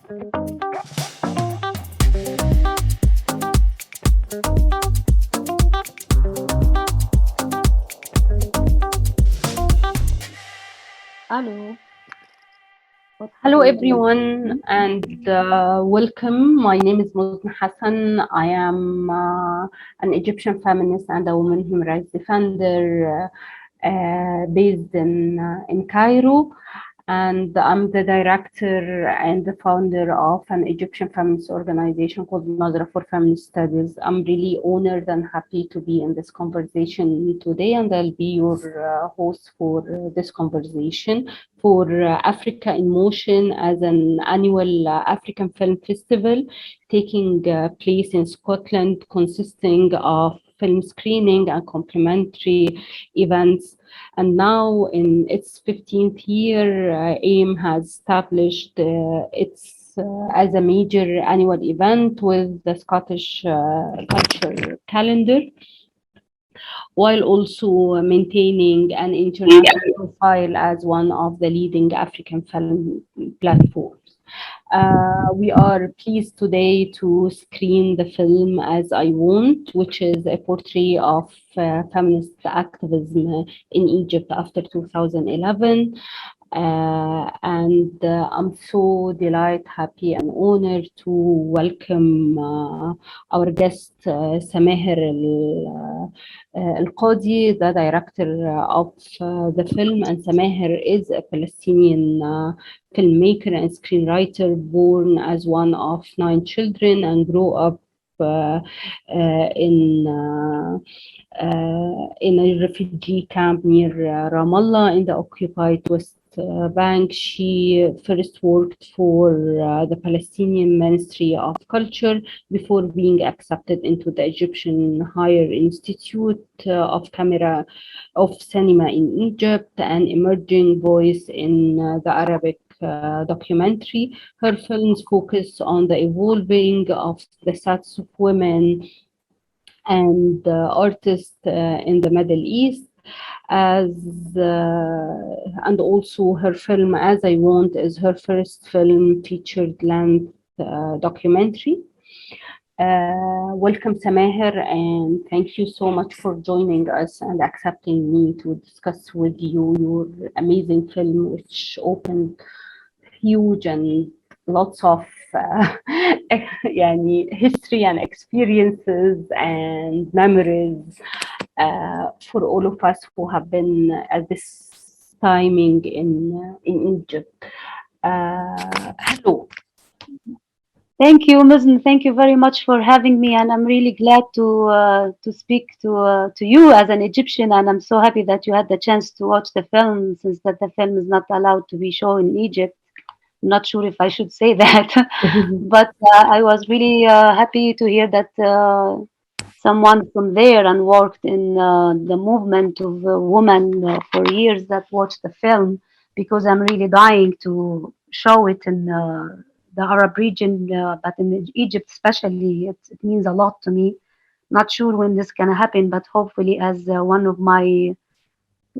Hello. Hello, everyone, and welcome. My name is Monz Hassan. I am an Egyptian feminist and a woman human rights defender based in Cairo. And I'm the director and the founder of an Egyptian feminist organization called Nazra for Feminist Studies. I'm really honored and happy to be in this conversation today, and I'll be your host for this conversation for Africa in Motion as an annual African Film Festival taking place in Scotland, consisting of film screening and complementary events. And now, in its 15th year, AIM has established its as a major annual event with the Scottish culture calendar, while also maintaining an international profile as one of the leading African film platforms. We are pleased today to screen the film As I Want, which is a portrait of feminist activism in Egypt after 2011. And I'm so delighted, happy, and honored to welcome our guest, Samaher Alqadi, the director of the film. And Samaher is a Palestinian filmmaker and screenwriter born as one of 9 children and grew up uh, uh, in uh, in a refugee camp near Ramallah in the occupied West Bank. She first worked for the Palestinian Ministry of Culture before being accepted into the Egyptian Higher Institute of Camera of Cinema in Egypt, an emerging voice in the Arabic documentary. Her films focus on the evolving of the status of women and artists in the Middle East. As and also her film As I Want is her first film featured length documentary. Welcome, Samaher, and thank you so much for joining us and accepting me to discuss with you your amazing film, which opened huge and lots of يعني history and experiences and memories for all of us who have been at this timing in Egypt. Hello. Thank you, Mazen. Thank you very much for having me, and I'm really glad to speak to you as an Egyptian. And I'm so happy that you had the chance to watch the film, since that the film is not allowed to be shown in Egypt. I'm not sure if I should say that, but I was really happy to hear that someone from there and worked in the movement of women for years that watched the film, because I'm really dying to show it in the Arab region, but in Egypt especially, it means a lot to me. Not sure when this can happen, but hopefully, as one of my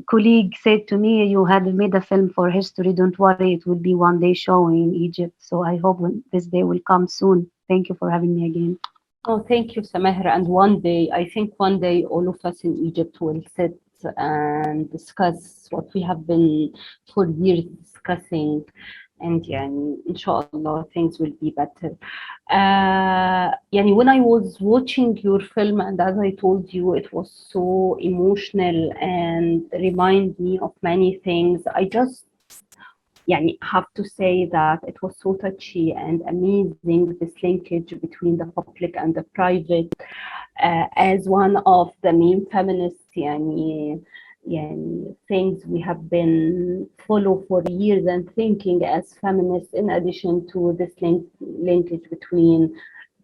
colleagues said to me, you had made a film for history. Don't worry, it will be one day showing in Egypt. So I hope this day will come soon. Thank you for having me again. Oh, thank you, Samaher. And one day, I think one day all of us in Egypt will sit and discuss what we have been for years discussing. And يعني, inshallah, things will be better. يعني when I was watching your film, and as I told you, it was so emotional and remind me of many things. I just يعني have to say that it was so touchy and amazing, this linkage between the public and the private. As one of the main feminists يعني things we have been follow for years and thinking as feminists, in addition to this linkage between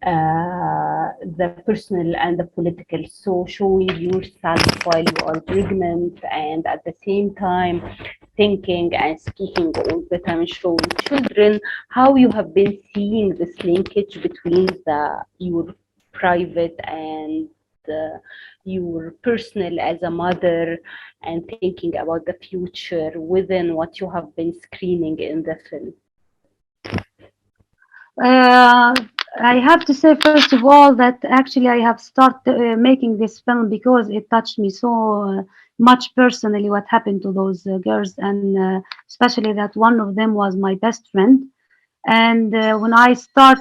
the personal and the political. So showing yourself while you are pregnant, and at the same time thinking and speaking all the time, showing children how you have been seeing this linkage between your private and your personal as a mother, and thinking about the future within what you have been screening in the film. Uh, I have to say, first of all, that actually I have started making this film because it touched me so much personally what happened to those girls, and especially that one of them was my best friend. And when I start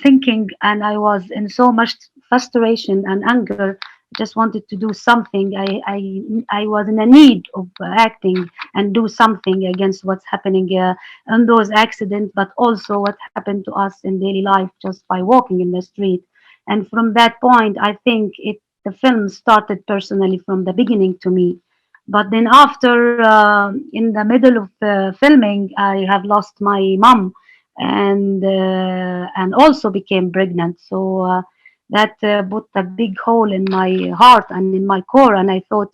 thinking, and I was in so much frustration and anger, just wanted to do something. I was in a need of acting and do something against what's happening in those accidents, but also what happened to us in daily life just by walking in the street. And from that point, I think the film started personally from the beginning to me. But then after, in the middle of filming, I have lost my mom, and also became pregnant. So that put a big hole in my heart and in my core. And I thought,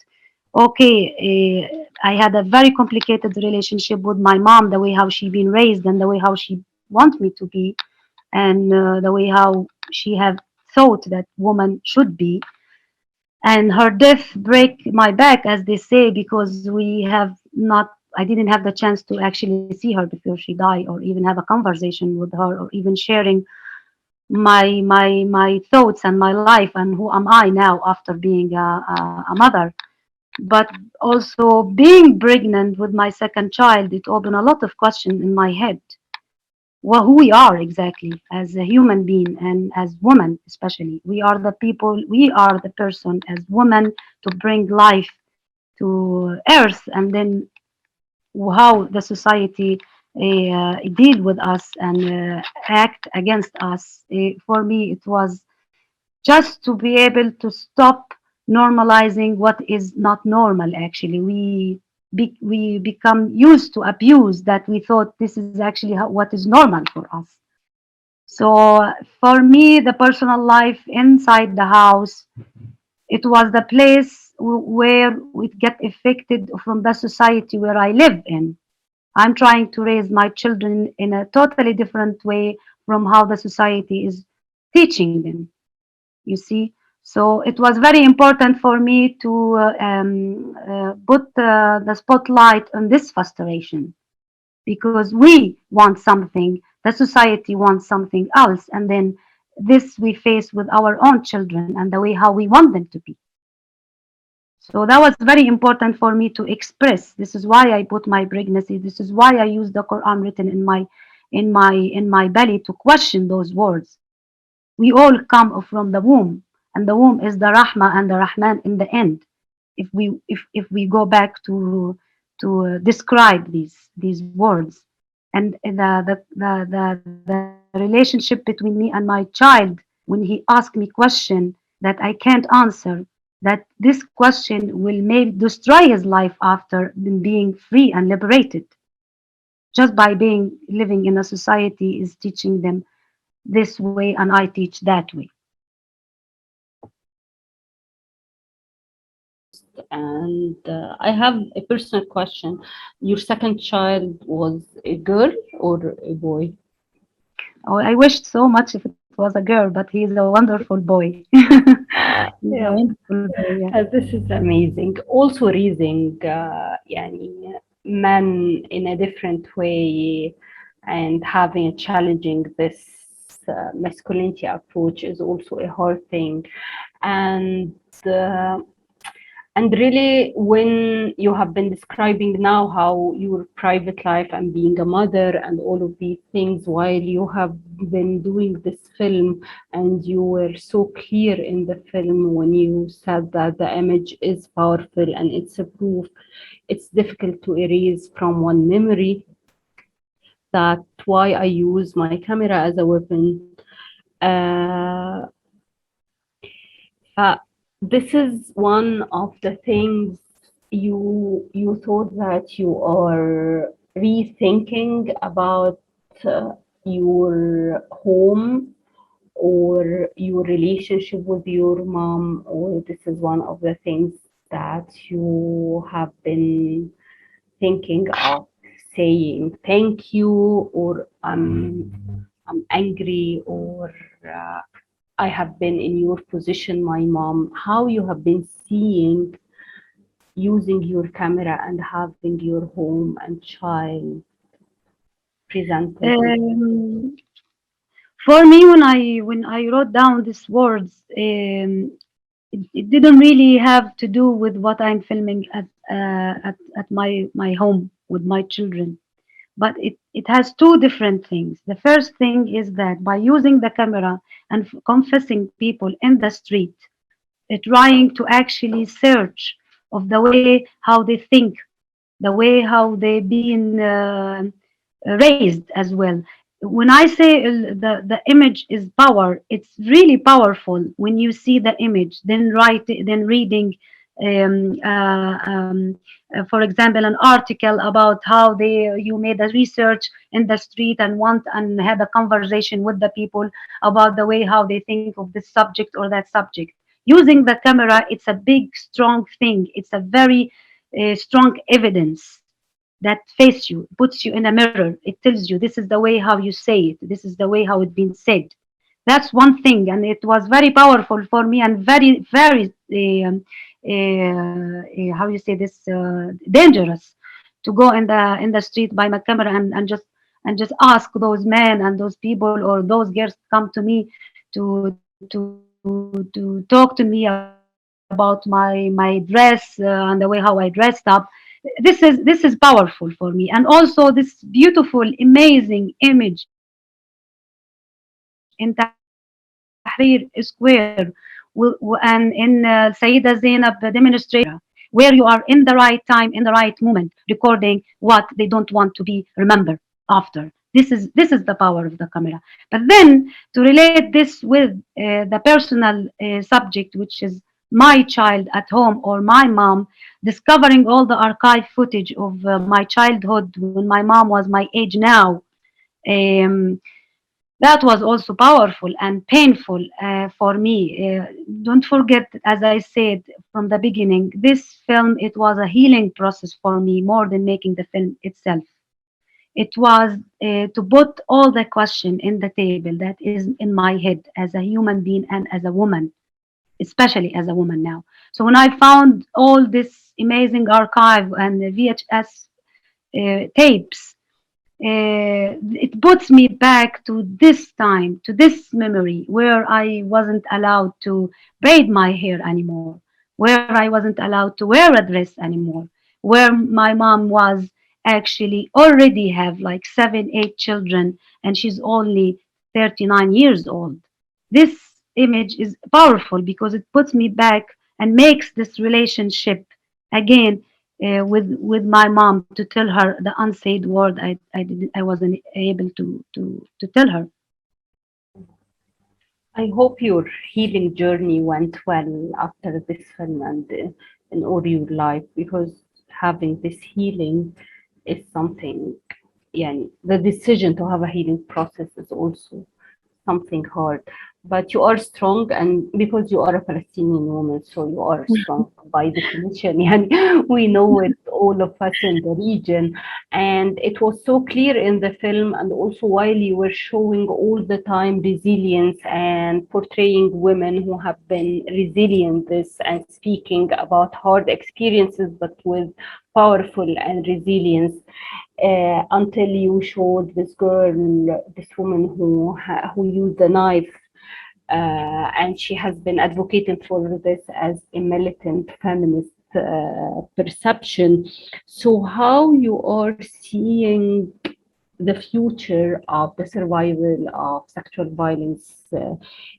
okay, I had a very complicated relationship with my mom, the way how she been raised and the way how she want me to be, and the way how she have thought that woman should be. And her death break my back, as they say, because we have not I didn't have the chance to actually see her before she died, or even have a conversation with her, or even sharing my thoughts and my life and who am I now after being a mother. But also being pregnant with my second child, it opened a lot of questions in my head. Well, who we are exactly as a human being, and as women especially. We are the people, we are the person as women to bring life to earth, and then how the society deal with us and act against us. For me, it was just to be able to stop normalizing what is not normal. Actually, we become used to abuse that we thought this is actually what is normal for us. So for me, the personal life inside the house, it was the place where it get affected from the society where I live in. I'm trying to raise my children in a totally different way from how the society is teaching them, you see. So it was very important for me to put the spotlight on this frustration, because we want something, the society wants something else, and then this we face with our own children and the way how we want them to be. So that was very important for me to express. This is why I put my pregnancy. This is why I use the Quran written in my belly to question those words. We all come from the womb, and the womb is the Rahma and the Rahman in the end. If we go back to describe these words, and the relationship between me and my child, when he asked me question that I can't answer, that this question will maybe destroy his life after being free and liberated, just by being living in a society is teaching them this way and I teach that way. And I have a personal question. Your second child was a girl or a boy? Oh, I wished so much if it was a girl, but he's a wonderful boy. He's a Yeah. wonderful boy, yeah. This is amazing. Also raising يعني men in a different way and having a challenging this masculinity approach is also a hard thing. And uh, and really, when you have been describing now how your private life and being a mother and all of these things while you have been doing this film, and you were so clear in the film when you said that the image is powerful and it's a proof, it's difficult to erase from one memory. That's why I use my camera as a weapon. Uh, Uh, this is one of the things you thought that you are rethinking about your home or your relationship with your mom, or this is one of the things that you have been thinking of saying thank you, or I'm angry, or uh, I have been in your position, my mom, how you have been seeing using your camera and having your home and child presented in. Um, For me, when I wrote down these words, it didn't really have to do with what I'm filming at my home with my children. But it has two different things. The first thing is that by using the camera and confessing people in the street, trying to actually search of the way how they think, the way how they've been raised as well. When I say the image is power, it's really powerful when you see the image, then reading, for example, an article about how you made a research in the street and had a conversation with the people about the way how they think of this subject or that subject. Using the camera, it's a big, strong thing. It's a very strong evidence that face you, puts you in a mirror. It tells you this is the way how you say it. This is the way how it's been said. That's one thing, and it was very powerful for me and very, very, how you say this, dangerous to go in the street by my camera and just ask those men and those people or those girls come to me to talk to me about my dress and the way how I dressed up. This is powerful for me, and also this beautiful, amazing image in Tahrir Square, and in Sayyida Zainab demonstration center, where you are in the right time, in the right moment, recording what they don't want to be remembered after. This is the power of the camera. But then to relate this with the personal subject, which is my child at home or my mom, discovering all the archive footage of my childhood when my mom was my age now. Um, that was also powerful and painful for me. Don't forget, as I said from the beginning, this film, it was a healing process for me more than making the film itself. It was to put all the question in the table that is in my head as a human being and as a woman, especially as a woman now. So when I found all this amazing archive and the VHS tapes, it puts me back to this time, to this memory where I wasn't allowed to braid my hair anymore, where I wasn't allowed to wear a dress anymore, where my mom was actually already have like 7, 8 children, and she's only 39 years old. This image is powerful because it puts me back and makes this relationship again with my mom, to tell her the unsaid word I wasn't able to tell her. I hope your healing journey went well after this film and in all your life, because having this healing is something, yeah, the decision to have a healing process is also something hard. But you are strong, and because you are a Palestinian woman, so you are strong by definition. Yani, we know it, all of us in the region. And it was so clear in the film, and also while you were showing all the time resilience and portraying women who have been resilient, this and speaking about hard experiences, but with powerful and resilience, until you showed this girl, this woman who used the knife, and she has been advocating for this as a militant feminist perception. So, how you are seeing the future of the survival of sexual violence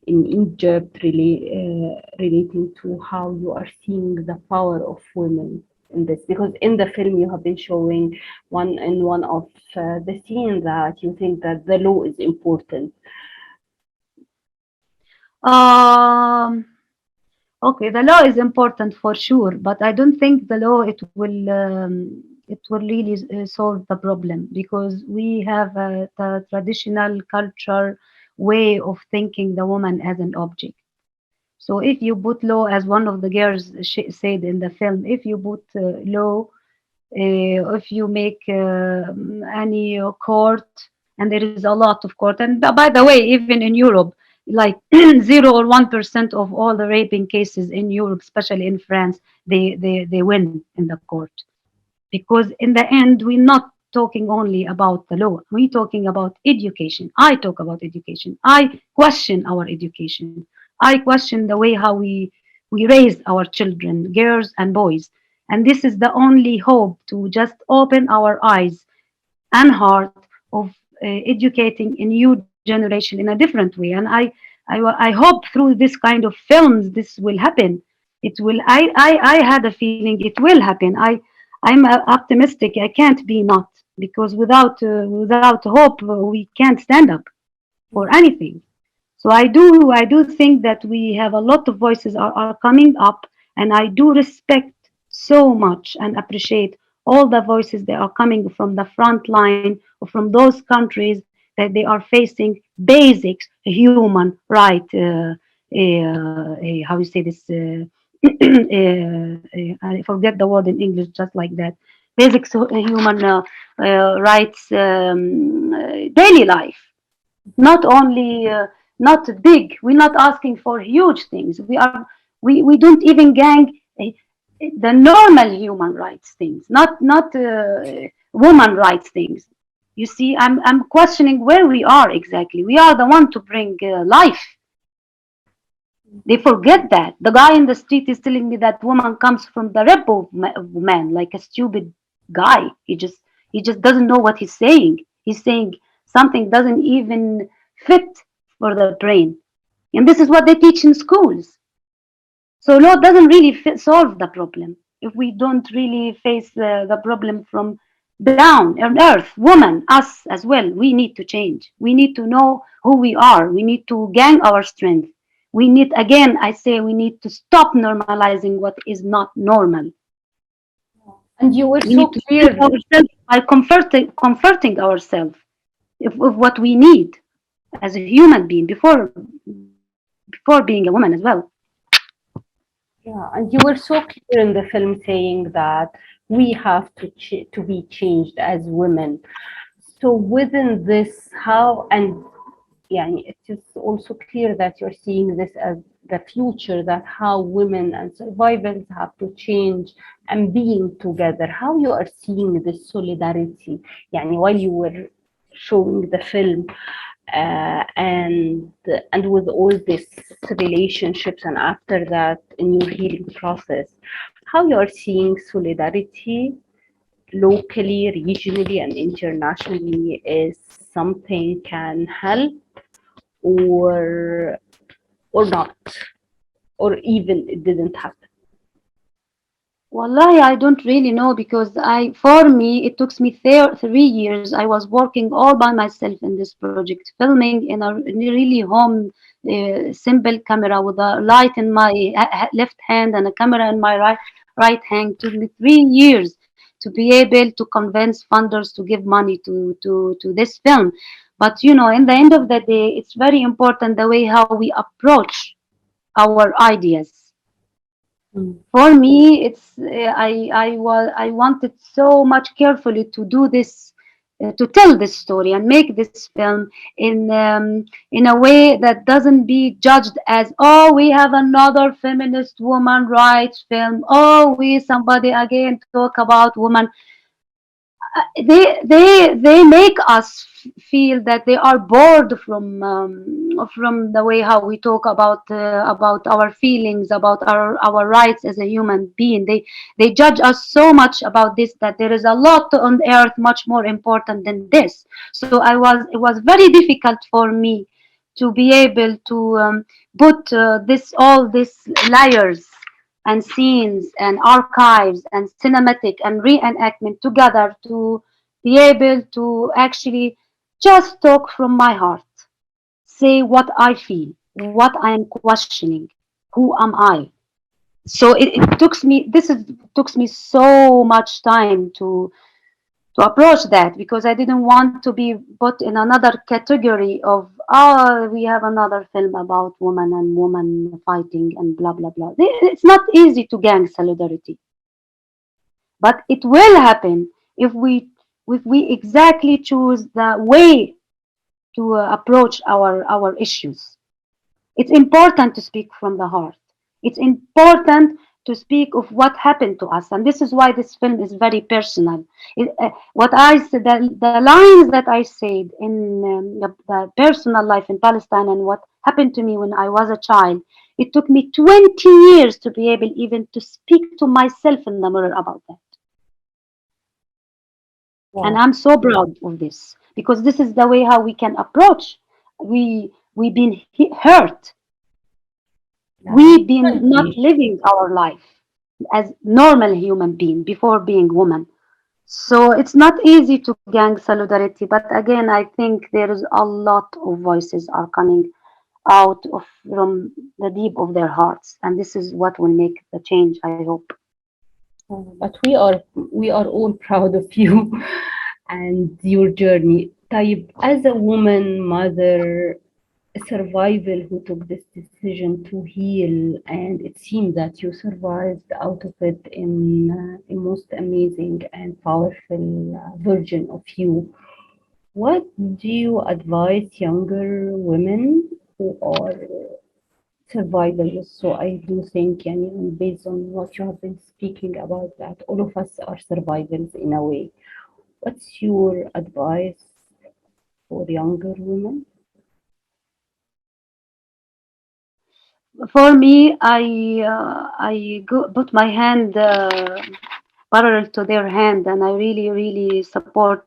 in Egypt, relating to how you are seeing the power of women in this? Because in the film you have been showing one of the scenes that you think that the law is important. Um, okay, the law is important for sure, but I don't think the law it will really solve the problem, because we have the traditional culture way of thinking the woman as an object. So if you put law, as one of the girls said in the film, if you put law, if you make any court, and there is a lot of court, and by the way, even in Europe, like 0 or 1% of all the raping cases in Europe, especially in France, they win in the court, because in the end we're not talking only about the law. We're talking about education. I talk about education. I question our education. I question the way how we raise our children, girls and boys. And this is the only hope to just open our eyes and heart of educating a new generation in a different way. And I hope through this kind of films this will happen. It will. I had a feeling it will happen. I'm optimistic. I can't be not, because without hope we can't stand up for anything. So I do think that we have a lot of voices are coming up, and I do respect so much and appreciate all the voices that are coming from the front line or from those countries that they are facing basic human right. How you say this? I forget the word in English, just like that. Basic human rights, daily life, not only not big. We're not asking for huge things. We don't even gang the normal human rights things, not woman rights things. You see, I'm questioning where we are exactly. We are the one to bring life. They forget that the guy in the street is telling me that woman comes from the repo man, like a stupid guy. He just doesn't know what he's saying. He's saying something doesn't even fit for the brain, and this is what they teach in schools. So law doesn't really solve the problem if we don't really face the problem from down on earth. Woman, us as well, we need to change. We need to know who we are. We need to gain our strength. We need, again, I say, we need to stop normalizing what is not normal. And you were We need so to strengthen clear. ourselves by comforting ourselves of what we need as a human being before being a woman as well. Yeah, and you were so clear in the film saying that we have to be changed as women. So within this, how and yeah, it is also clear that you're seeing this as the future, that how women and survivors have to change and being together. How you are seeing this solidarity, يعني while you were showing the film, and with all these relationships, and after that in your healing process, how you are seeing solidarity locally, regionally, and internationally is something can help, or not, or even it didn't happen. Wallahi, I don't really know, because for me, it took me 3 years. I was working all by myself in this project, filming in a really home, simple camera with a light in my left hand and a camera in my right hand. It took me 3 years to be able to convince funders to give money to this film. But in the end of the day, it's very important the way how we approach our ideas. Mm. For me, I wanted so much carefully to do this, to tell this story and make this film in a way that doesn't be judged as, oh, we have another feminist woman rights film, oh, we somebody again talk about woman. They make us feel that they are bored from the way how we talk about our feelings, about our rights as a human being. They judge us so much about this, that there is a lot on earth much more important than this. So it was very difficult for me to be able to put this all these layers and scenes and archives and cinematic and reenactment together to be able to actually just talk from my heart, say what I feel, what I am questioning, who am I. So it took me so much time to approach that, because I didn't want to be put in another category of, oh, we have another film about woman and woman fighting and blah blah blah. It's not easy to gain solidarity, but it will happen if we exactly choose the way to approach our issues. It's important to speak from the heart. It's important to speak of what happened to us, and this is why this film is very personal. What I said, the lines that I said in the personal life in Palestine and what happened to me when I was a child, it took me 20 years to be able even to speak to myself in the mirror about that. And Wow. I'm so proud of this because this is the way how we can approach. We've been hurt. Yeah, We've been can not be. living our life as normal human being before being woman. So it's not easy to gang solidarity, but again, I think there is a lot of voices are coming out of from the deep of their hearts, and this is what will make the change, I hope. But we are all proud of you and your journey. طيب, as a woman, mother, a survivor who took this decision to heal, and it seems that you survived out of it in a most amazing and powerful version of you. What do you advise younger women who are survivors? So I do think, yani, based on what you have been speaking about, that all of us are survivors in a way. What's your advice for younger women? For me, put my hand parallel to their hand, and I really support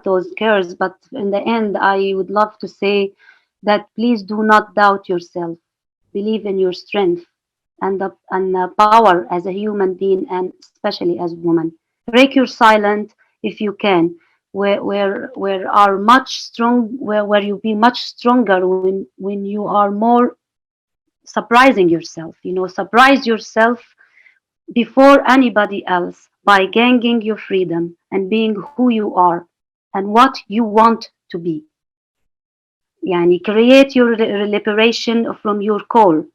those girls. But in the end, I would love to say that please do not doubt yourself. Believe in your strength and the power as a human being, and especially as woman. Break your silence if you can. Where are much strong where you be much stronger when you are more surprising yourself. Surprise yourself before anybody else by gaining your freedom and being who you are and what you want to be. Yani create your liberation from your core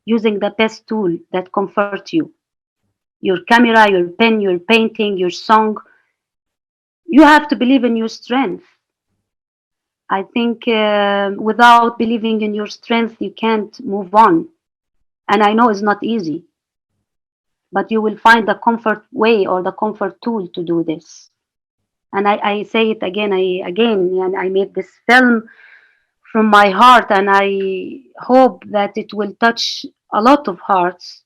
using the best tool that comforts you. Your camera, your pen, your painting, your song. You have to believe in your strength. I think without believing in your strength, you can't move on. And I know it's not easy, but you will find the comfort way or the comfort tool to do this. And I say it again, and I made this film from my heart, and I hope that it will touch a lot of hearts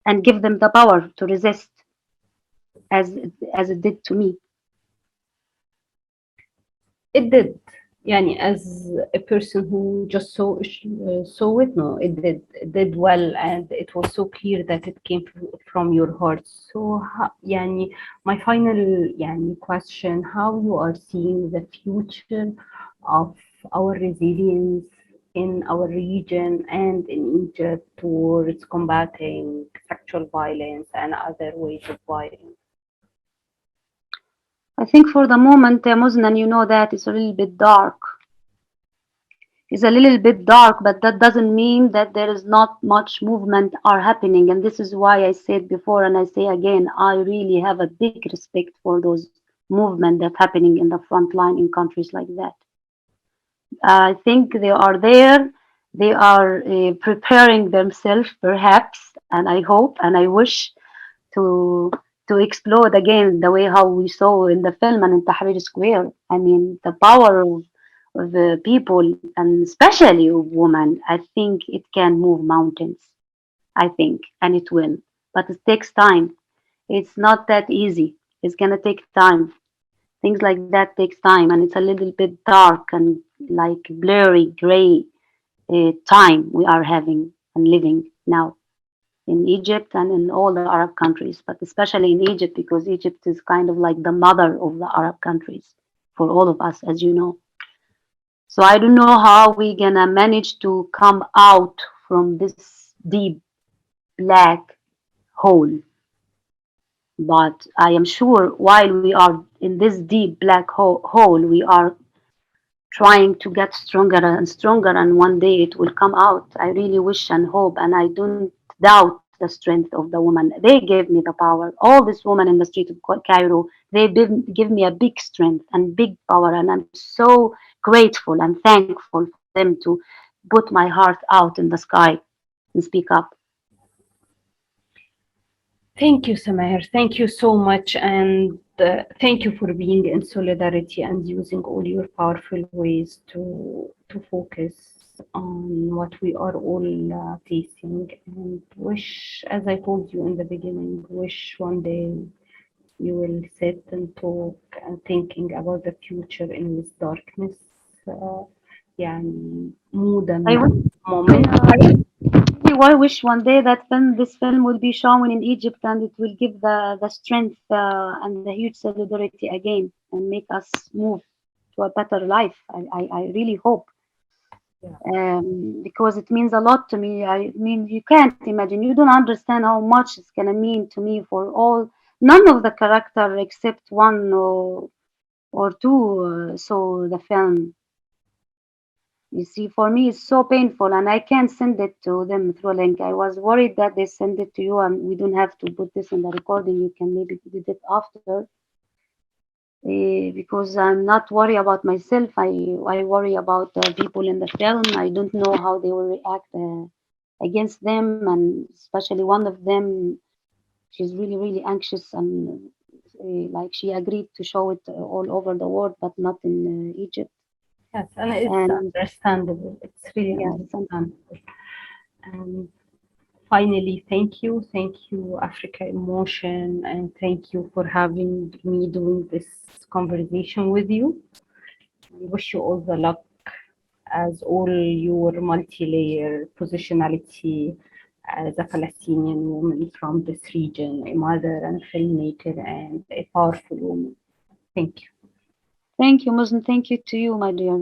and give them the power to resist as it did to me. It did. Yani, as a person who just saw it, no, it did well, and it was so clear that it came from your heart. So, yani, my final yani question: how you are seeing the future of our resilience in our region and in Egypt towards combating sexual violence and other ways of violence? I think for the moment, Muznan, you know that it's a little bit dark. It's a little bit dark, but that doesn't mean that there is not much movement are happening. And this is why I said before, and I say again, I really have a big respect for those movement that happening in the front line in countries like that. I think they are there. They are preparing themselves, perhaps, and I hope and I wish to to explode again the way how we saw in the film and in Tahrir Square. I mean, the power of the people and especially of women. I think it can move mountains. I think, and it will, but it takes time. It's not that easy. It's gonna take time. Things like that takes time, and it's a little bit dark and like blurry gray time we are having and living now in Egypt and in all the Arab countries, but especially in Egypt because Egypt is kind of like the mother of the Arab countries for all of us, as you know. So I don't know how we gonna manage to come out from this deep black hole, but I am sure while we are in this deep black hole, we are trying to get stronger and stronger, and one day it will come out. I really wish and hope, and I don't doubt the strength of the woman. They gave me the power. All these women in the street of Cairo, they did give me a big strength and big power, and I'm so grateful and thankful for them to put my heart out in the sky and speak up. Thank you, Samaher. Thank you so much. And thank you for being in solidarity and using all your powerful ways to focus on what we are all facing. And wish, as I told you in the beginning, wish one day you will sit and talk and thinking about the future in this darkness. Uh, يعني مو ده I wish, moment. I really wish one day that this film will be shown in Egypt and it will give the strength and the huge solidarity again and make us move to a better life. I really hope Yeah. because it means a lot to me. I mean, you can't imagine. You don't understand how much it's gonna mean to me for all. None of the character except one or two saw the film. You see, for me, it's so painful, and I can't send it to them through a link. I was worried that they send it to you, and we don't have to put this in the recording. You can maybe do it after, because I'm not worried about myself. I worry about the people in the film. I don't know how they will react against them, and especially one of them. She's really anxious, and like she agreed to show it all over the world, but not in Egypt. Yes, and it's And understandable. It's really yeah, understandable. And finally, thank you, Africa Emotion, and thank you for having me doing this conversation with you. I wish you all the luck as all your multi-layer positionality as a Palestinian woman from this region, a mother and a filmmaker and a powerful woman. Thank you. thank you, Muslim. Thank you to you, my dear.